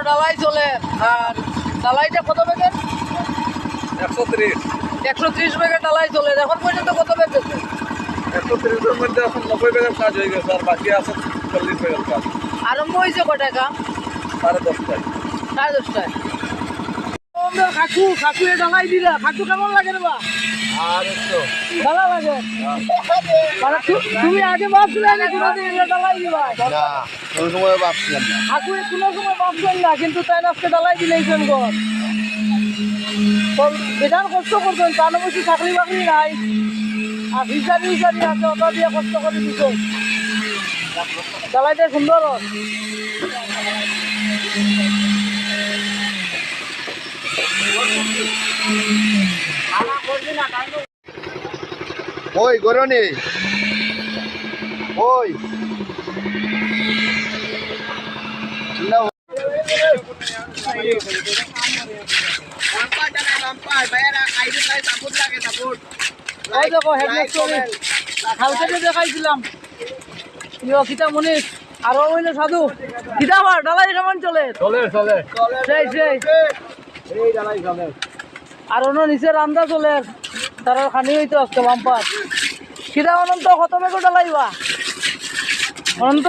ডালাই চলে। আর ডালাইটা কত ব্যাগের? 130 130 ব্যাগের ডালাই চলে। এখন পর্যন্ত কত ব্যাগ গেছে? 130-এর মধ্যে এখন 90 ব্যাগের কাজ হয়ে গেছে, আর বাকি আছে 40 ব্যাগের কাজ। আরম্ভ হয়েছে ক টাকা? 10:30টায়। 10:30টায়। খাকু খাকু এ ডালাই দিলা। খাকু কেমন লাগে রে বা? আর একটু ভালো লাগে। মানে তুমি আগে ভাবছিলে না কোনোদিন এটা ডালাই দিবা? না, কোন সময় ভাবছিলাম না। খাকু কোনো সময় ভাবছেন না, কিন্তু তাই আজকে ডালাই দিলেইছেন ঘর। বেকার কষ্ট করছেন, তার বেশি চাকরি বাকরি নাই, আর ভিসারি আছে, ওটা দিয়ে কষ্ট করে দিচ্ছেন। ডালাইটা সুন্দর। ওই গরনি ওই এই দেখো হেডমাস্টার কালকে যে দেখাইছিলাম কিতা মনির, আরো হইলো সাধু কিতা আবার ডালাই কেমন চলে? চলে সেই আর অন্য নিচে রান্দা চলে, তারা খানি হইতো আজকে বাম্পার। কিতা অনন্ত কত বেগো ডালাইবা অনন্ত?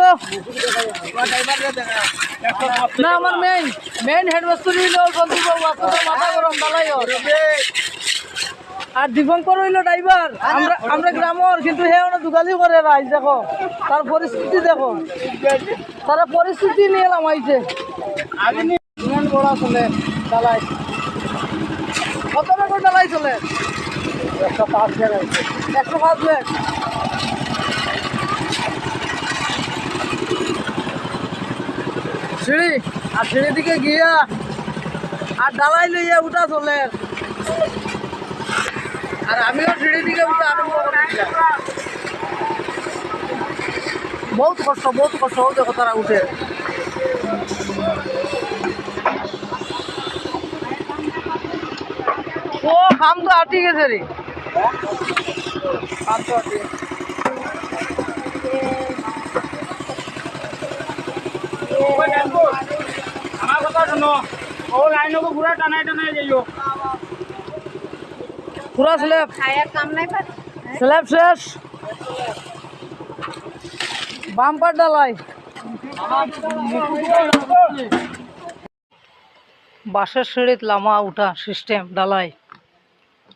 না, আমার মেইন হেডমাস্টার হইলো সন্তোষ বাবু। আজকে তো মাথা গরম ডালাই। আর দীপঙ্কর হইলো ড্রাইভার। আমরা গ্রামের, কিন্তু হে অনেক দুগালি করে রাইজ। দেখো তার পরিস্থিতি, দেখো তারা পরিস্থিতি নিয়ে নামাইছে। বড়া চলে ডালাই। কত বেগর ডালাই চলে? 105 ব্যাগ। 105 ব্যাগ। সিঁড়ি আর সিঁড়ি দিকে গিয়া আর ডালাই লইয়া উঠা চলে। আর আমিও সিঁড়ি দিকে উঠে আরম্ভ করেছিলাম। বহুত কষ্ট দেখো তারা উঠে। ও খাম তো আটি গেছে রে, খাম তো আটি। আমার কথা শুনো, ও লাইনকে পুরা টানাই যাইও। পুরা স্ল্যাব কাম নাই পার স্ল্যাব শেষ। বাম্পার ডালাই। বাসের সিঁড়িত লামা উঠা সিস্টেম ডালাই।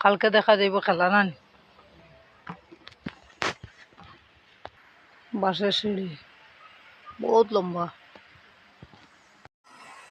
কালকে দেখা যাইব খেলা না। বাসের সিঁড়ি বহুত লম্বা।